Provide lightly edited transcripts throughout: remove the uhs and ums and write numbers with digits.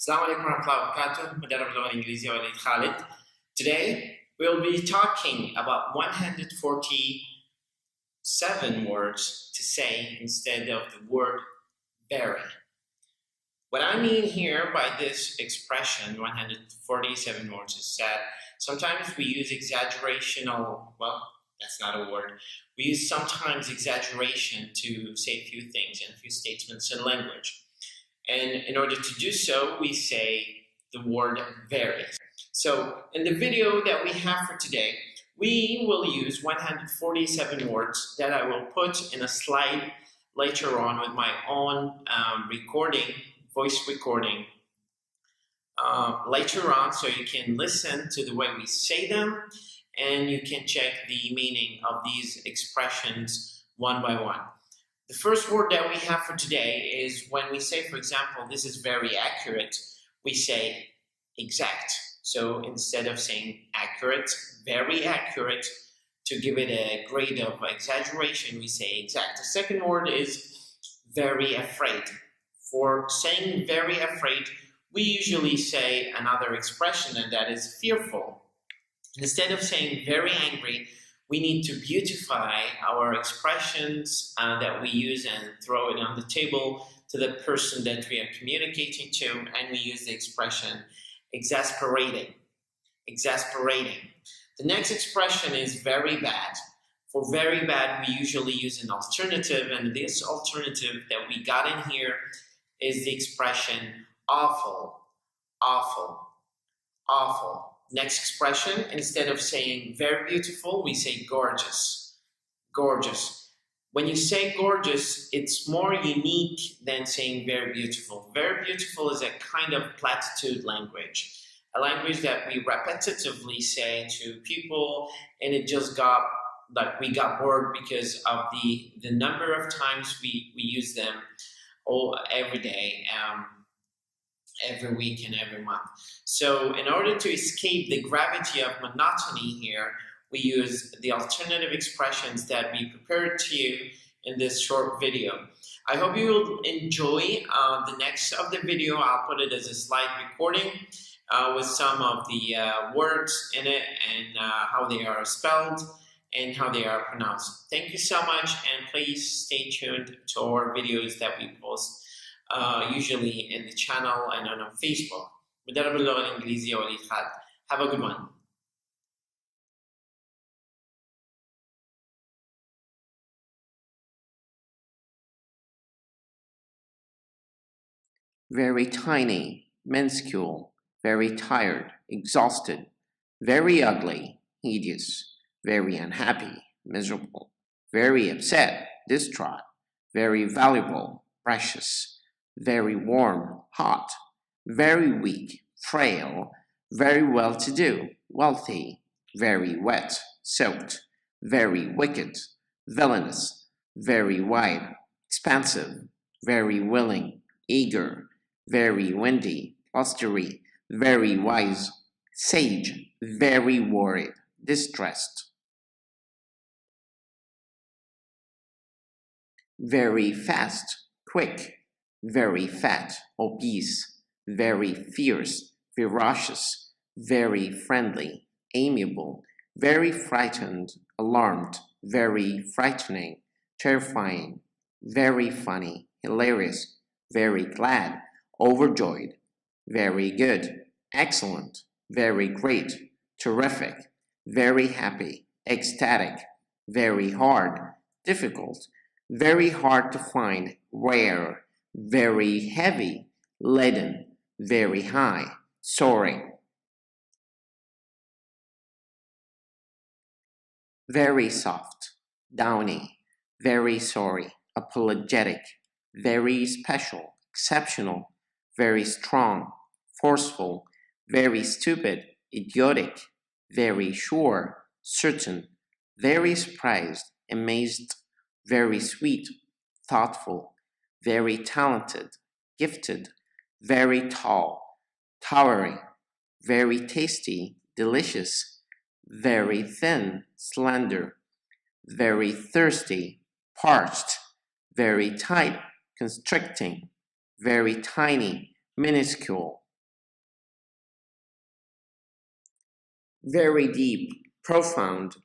السلام عليكم ورحمة الله وبركاته. مدرب اللغة الانجليزية وليد خالد. Today we'll be talking about 147 words to say instead of the word very. What I mean here by this expression, 147 words, is that sometimes we use exaggerational, well, that's not a word. We use sometimes exaggeration to say a few things and a few statements in language. And in order to do so, we say the word very. So in the video that we have for today, we will use 147 words that I will put in a slide later on with my own voice recording later on, so you can listen to the way we say them and you can check the meaning of these expressions one by one. The first word that we have for today is when we say, for example, this is very accurate, we say exact. So instead of saying accurate, very accurate, to give it a grade of exaggeration, we say exact. The second word is very afraid. For saying very afraid, we usually say another expression, and that is fearful. Instead of saying very angry, we need to beautify our expressions that we use and throw it on the table to the person that we are communicating to, and we use the expression exasperating. Exasperating. The next expression is very bad. For very bad, we usually use an alternative, and this alternative that we got in here is the expression awful, awful, awful. Next expression, instead of saying very beautiful, we say gorgeous, gorgeous. When you say gorgeous, it's more unique than saying very beautiful. Very beautiful is a kind of platitude language, a language that we repetitively say to people, and it just got, like, we got bored because of the number of times we use them every day, every week and every month. So in order to escape the gravity of monotony here, we use the alternative expressions that we prepared to you in this short video. I hope you will enjoy the next of the video. I'll put it as a slide recording with some of the words in it and how they are spelled and how they are pronounced. Thank you so much, and please stay tuned to our videos that we post usually in the channel and on Facebook. مدرب اللغة الانجليزية وليد خالد. Have a good one. Very tiny, minuscule, very tired, exhausted, very ugly, hideous, very unhappy, miserable, very upset, distraught, very valuable, precious, very warm, hot, very weak, frail, very well-to-do, wealthy, very wet, soaked, very wicked, villainous, very wide, expansive, very willing, eager, very windy, blustery, very wise, sage, very worried, distressed. Very fast, quick, very fat, obese, very fierce, ferocious, very friendly, amiable, very frightened, alarmed, very frightening, terrifying, very funny, hilarious, very glad, overjoyed, very good, excellent, very great, terrific, very happy, ecstatic, very hard, difficult, very hard to find, rare, very heavy, leaden, very high, soaring. Very soft, downy, very sorry, apologetic, very special, exceptional, very strong, forceful, very stupid, idiotic, very sure, certain, very surprised, amazed, very sweet, thoughtful, very talented, gifted, very tall, towering, very tasty, delicious, very thin, slender, very thirsty, parched, very tight, constricting, very tiny, minuscule, very deep, profound,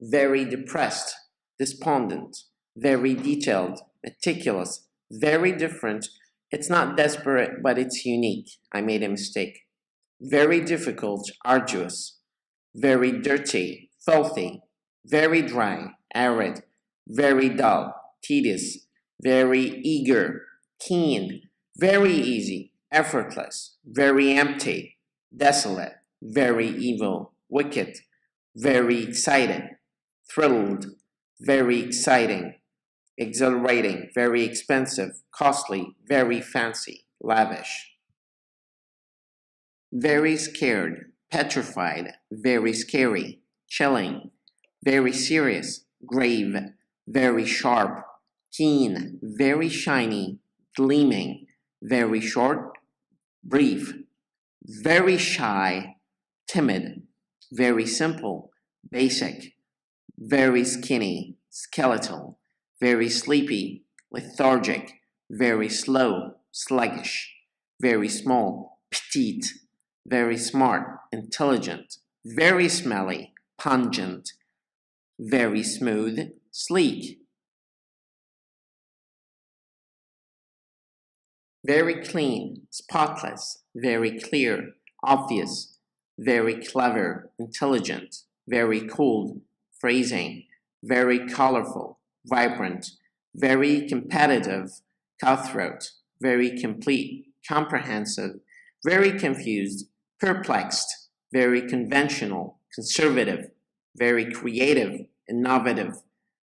very depressed, despondent, very detailed, meticulous, very different. It's not desperate, but it's unique. I made a mistake. Very difficult, arduous, very dirty, filthy, very dry, arid, very dull, tedious, very eager, keen, very easy, effortless, very empty, desolate, very evil, wicked, very excited, thrilled, very exciting, exhilarating, very expensive, costly, very fancy, lavish. Very scared, petrified, very scary, chilling, very serious, grave, very sharp, keen, very shiny, gleaming, very short, brief, very shy, timid, very simple, basic, very skinny, skeletal, very sleepy, lethargic, very slow, sluggish, very small, petite, very smart, intelligent, very smelly, pungent, very smooth, sleek, very clean, spotless, very clear, obvious, very clever, intelligent, very cool, phrasing, very colorful, vibrant, very competitive, cutthroat, very complete, comprehensive, very confused, perplexed, very conventional, conservative, very creative, innovative,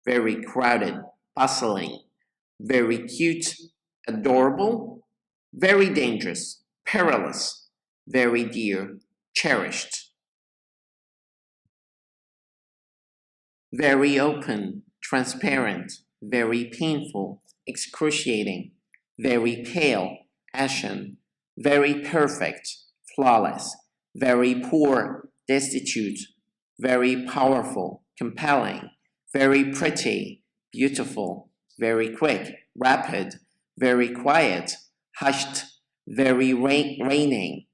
very crowded, bustling, very cute, adorable, very dangerous, perilous, very dear, cherished, very open, transparent, very painful, excruciating, very pale, ashen, very perfect, flawless, very poor, destitute, very powerful, compelling, very pretty, beautiful, very quick, rapid, very quiet, hushed, very raining,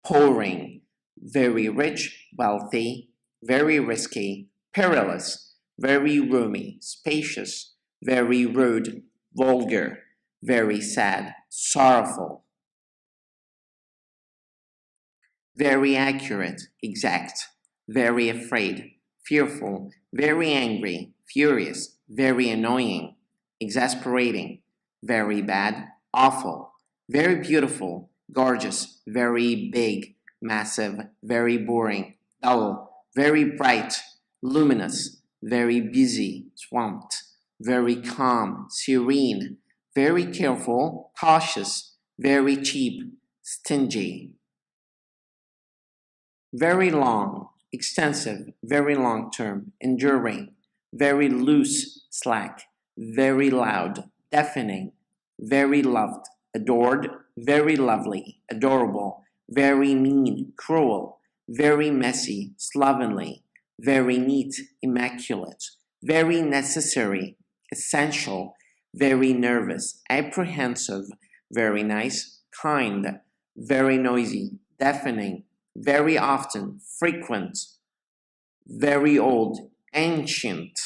pouring, very rich, wealthy, very risky, perilous, very roomy, spacious, very rude, vulgar, very sad, sorrowful, very accurate, exact, very afraid, fearful, very angry, furious, very annoying, exasperating, very bad, awful, very beautiful, gorgeous, very big, massive, very boring, dull, very bright, luminous, very busy, swamped, very calm, serene, very careful, cautious, very cheap, stingy, very long, extensive, very long term, enduring, very loose, slack, very loud, deafening, very loved, adored, very lovely, adorable, very mean, cruel, very messy, slovenly, very neat, immaculate, very necessary, essential, very nervous, apprehensive, very nice, kind, very noisy, deafening, very often, frequent, very old, ancient,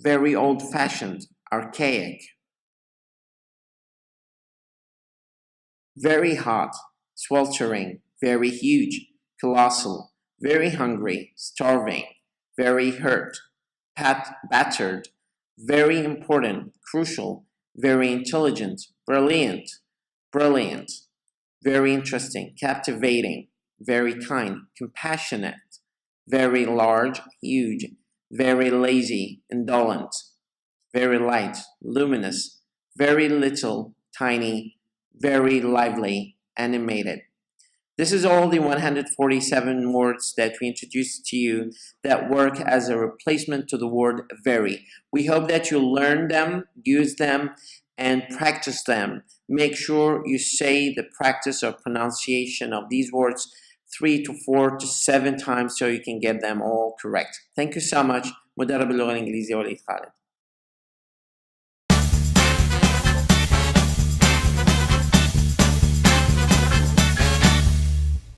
very old-fashioned, archaic, very hot, sweltering, very huge, colossal, very hungry, starving, very hurt, battered, very important, crucial, very intelligent, brilliant, brilliant, very interesting, captivating, very kind, compassionate, very large, huge, very lazy, indolent, very light, luminous, very little, tiny, very lively, animated. This is all the 147 words that we introduced to you that work as a replacement to the word very. We hope that you learn them, use them, and practice them. Make sure you say the practice or pronunciation of these words 3 to 4 to 7 times so you can get them all correct. Thank you so much. مدرب اللغة الإنجليزية وليد خالد.